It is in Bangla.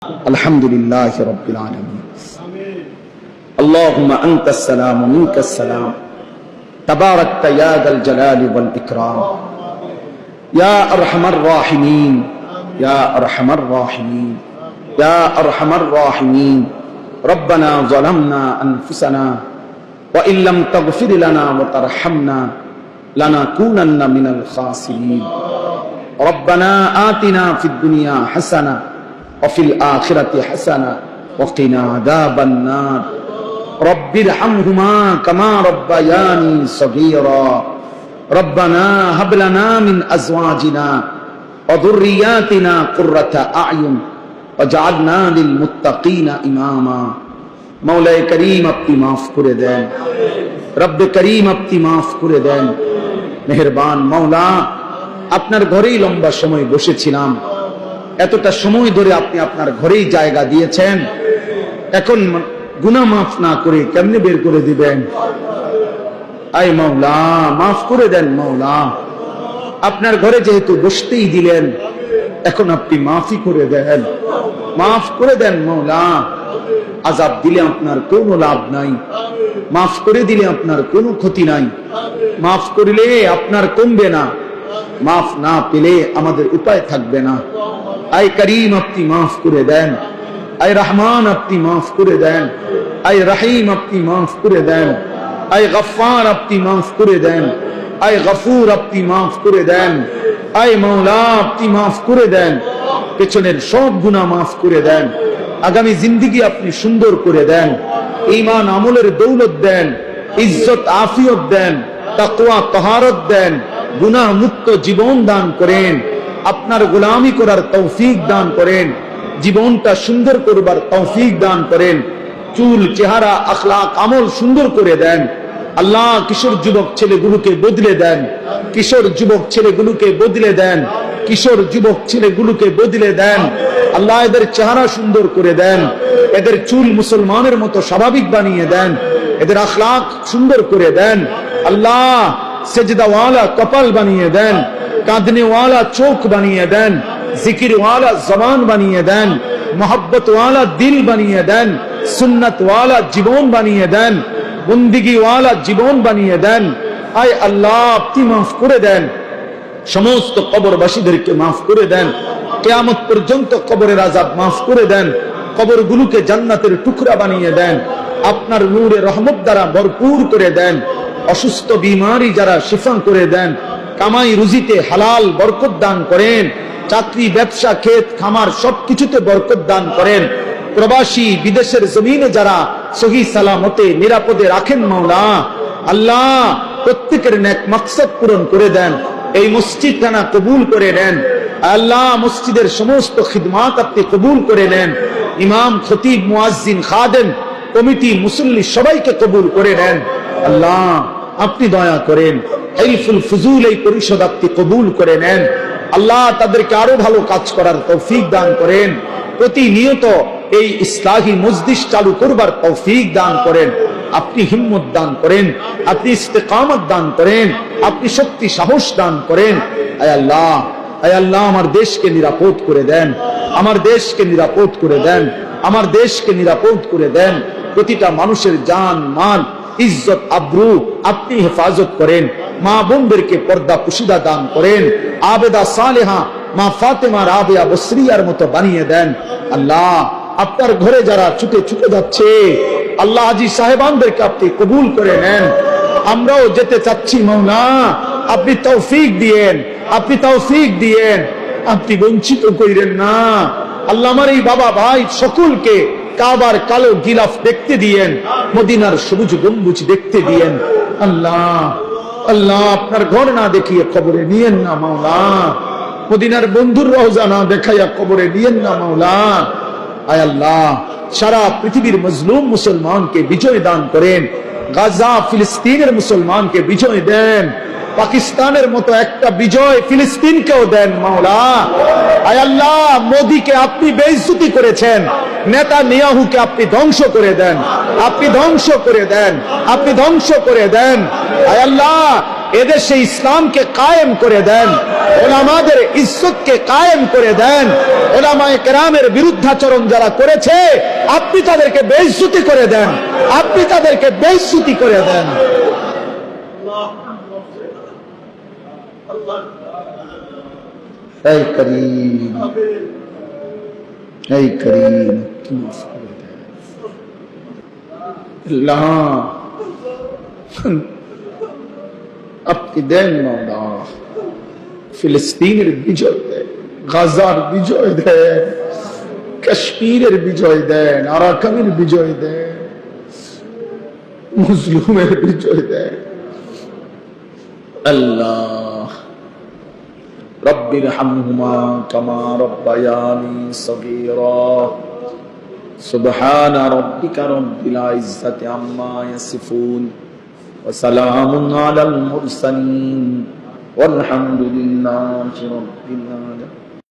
আলহামদুলিল্লাহি রাব্বিল আলামিন। আল্লাহুম্মা আনতাস সালাম ওয়া মিনকাস সালাম তাবারাকতা ইয়া যাল জালালি ওয়াল ইকরাম ইয়া আরহামার রাহিমিন ইয়া আরহামার রাহিমিন ইয়া আরহামার রাহিমিন। রব্বানা যালামনা আনফুসানা ওয়া ইল্লাম তাগফির লানা ওয়া তারহামনা লানাকুনান্না মিনাল খাসিরিন। রব্বানা আতিনা ফিদ দুনিয়া হাসানা وفي الآخرة حسنة وقنا عذاب النار رب ارحمهما كما ربياني صغيرا ربنا هب لنا من أزواجنا وذرياتنا قرة أعين واجعلنا للمتقين إماما। مولاي كريم আপনি মাফ করে দেন, রব্বে করিম আপনি মাফ করে দেন। মেহেরবান মাওলা, আপনার ঘরেই লম্বা সময় বসেছিলাম, এতটা সময় ধরে আপনি আপনার ঘরেই জায়গা দিয়েছেন, এখন গুনাহ মাফ না করে কেমনে বের করে দিবেন? আয় মাওলা মাফ করে দেন। মাওলা আপনার ঘরে যেহেতু বসতেই দিলেন, এখন আপনি মাফই করে দেন, মাফ করে দেন। মাওলা আযাব দিলে আপনার কোনো লাভ নাই, মাফ করে দিলে আপনার কোনো ক্ষতি নাই, মাফ করলে আপনার কমবে না, মাফ না পেলে আমাদের উপায় থাকবে না। আয় করিম আপনি মাফ করে দেন, আয় রহমান আপনি মাফ করে দেন, আয় রহিম আপনি মাফ করে দেন, আয় গফফার আপনি মাফ করে দেন, আয় গফুর আপনি মাফ করে দেন, আয় মাওলা আপনি মাফ করে দেন। পেছনের সব গুনাহ মাফ করে দেন, আগামী জিন্দেগি আপনি সুন্দর করে দেন, ঈমান আমলের দৌলত দেন, ইজ্জত আফিয়ত দেন, তাকওয়া তাহারত দেন, গুনাহ মুক্ত জীবন দান করেন, আপনার গোলামি করার তৌফিক দান করেন, জীবনটা সুন্দর করবার তৌফিক দান করেন, চুল চেহারা আখলাক আমল সুন্দর করে দেন। আল্লাহ কিশোর যুবক ছেলেগুলোকে বদলে দেন, কিশোর যুবক ছেলেগুলোকে বদলে দেন, কিশোর যুবক ছেলেগুলোকে বদলে দেন। আল্লাহ এদের চেহারা সুন্দর করে দেন, এদের চুল মুসলমানের মতো স্বাভাবিক বানিয়ে দেন, এদের আখলাক সুন্দর করে দেন। আল্লাহ সেজদাওয়ালা কপাল বানিয়ে দেন, কাঁদনে ওয়ালা চোখ বানিয়ে দেন, জিকির ওয়ালা জবান বানিয়ে দেন, মোহব্বত ওয়ালা দিল বানিয়ে দেন, সুন্নাত ওয়ালা জীবন বানিয়ে দেন, বন্দিগি ওয়ালা জীবন বানিয়ে দেন। আয় আল্লাহ আপনি মাফ করে দেন, সমস্ত কবরবাসীদেরকে মাফ করে দেন, কিয়ামত পর্যন্ত কবরের আযাব মাফ করে দেন, কবরগুলোকে জান্নাতের টুকরা বানিয়ে দেন, আপনার নূরে রহমত দ্বারা ভরপুর করে দেন, অসুস্থ বিমারি যারা শিফা করে দেন, কামাই রুজিতে হালাল বরকত দান করেন, চাকরি ব্যবসা ক্ষেত খামার সবকিছুতে বরকত দান করেন, প্রবাসী বিদেশের জমিনে যারা সহি সালামতে নিরাপদে রাখেন মাওলা, আল্লাহ প্রত্যেকের নেক মাকসাদ পূরণ করে দেন, এই মসজিদখানা কবুল করে নেন। আল্লাহ মসজিদের সমস্ত খিদমাত আপনি কবুল করে নেন, ইমাম খতিব মুয়াজ্জিন খাদেম কমিটি মুসল্লি সবাইকে কবুল করে নেন। আল্লাহ আপনি দয়া করেন, হিলফুল ফুজুল এই পরিষদ আপনি কবুল করে নেন। আল্লাহ তাদেরকে আরো ভালো কাজ করার তৌফিক দান করেন, প্রতিনিয়ত এই ইসলাহি মজলিস চালু করবার তৌফিক দান করেন, আপনি হিম্মত দান করেন, আপনি ইস্তেকামত দান করেন, আপনি শক্তি সাহস দান করেন। আয় আল্লাহ, আয় আল্লাহ আমার দেশকে নিরাপদ করে দেন, আমার দেশকে নিরাপদ করে দেন, আমার দেশকে নিরাপদ করে দেন। প্রতিটা মানুষের জান মাল ইজ্জত আব্রু আপনি হেফাজত করেন, মা বোনদেরকে পর্দা পুশিদা দান করেন, আবেদা সালেহা মা ফাতেমা রাবিয়া বসরিয়ার মতো বানিয়ে দেন। আল্লাহ আপনার ঘরে যারা ছুটে ছুটে যাচ্ছে, আল্লাহ হাজী সাহেবানদেরকে আপনি কবুল করে নেন। আমরাও যেতে চাচ্ছি মাওলা, আপনি তৌফিক দিয়েন, আপনি তৌফিক দিয়েন, আপনি বঞ্চিত কইরেন না। আল্লাহ আমার এই বাবা ভাই সকলকে কাবার কালো গিলাফ দেখতে দিয়েন, মদিনার সবুজ গম্বুজ দেখতে দিয়েন। আল্লাহ আল্লাহ আপনার ঘর না দেখিয়ে কবরে নিয়েন না মাওলা, মদিনার বন্ধুর রওজা না দেখাইয়া কবরে নিয়েন না মাওলা। আয় আল্লাহ সারা পৃথিবীর মজলুম মুসলমানকে বিজয় দান করেন, গাজা ফিলিস্তিনের মুসলমানকে বিজয় দেন, পাকিস্তানের মতো একটা বিজয় ফিলিস্তিনকেও দেন মাওলা। আয় আল্লাহ মোদীকে আপনি বেইজ্জতি করেছেন, নেতানিয়াহুকে আপনি ধ্বংস করে দেন, আপনি ধ্বংস করে দেন, আপনি ধ্বংস করে দেন। আয় আল্লাহ এদেশে ইসলামকে কায়েম করে দেন, ওলামাদের ইজ্জতকে কায়েম করে দেন। ওলামায়ে কেরামের বিরুদ্ধাচরণ যারা করেছে আপনি তাদেরকে বেইজ্জতি করে দেন, আপনি তাদেরকে বেইজ্জতি করে দেন। এই করিম, এই করিম, কি মাফ করে দেন আল্লাহ, আপনি দেন মাওলা, ফিলিস্তিনের বিজয় দেন, গাজার বিজয় দেন, কাশ্মীরের বিজয় দেন, আরাকানের বিজয় দেন, মুসলিমের বিজয় দেন আল্লাহ। রব্বিরহামহুমা কামা রব্বায়ানি সগীরা। সুবহান রাব্বিকা রাব্বিল ইজ্জাতি আম্মা ইয়াসিফুন ওয়া সালামুন আলাল মুরসালিন ওয়ালহামদুলিল্লাহি রাব্বিল আলামিন।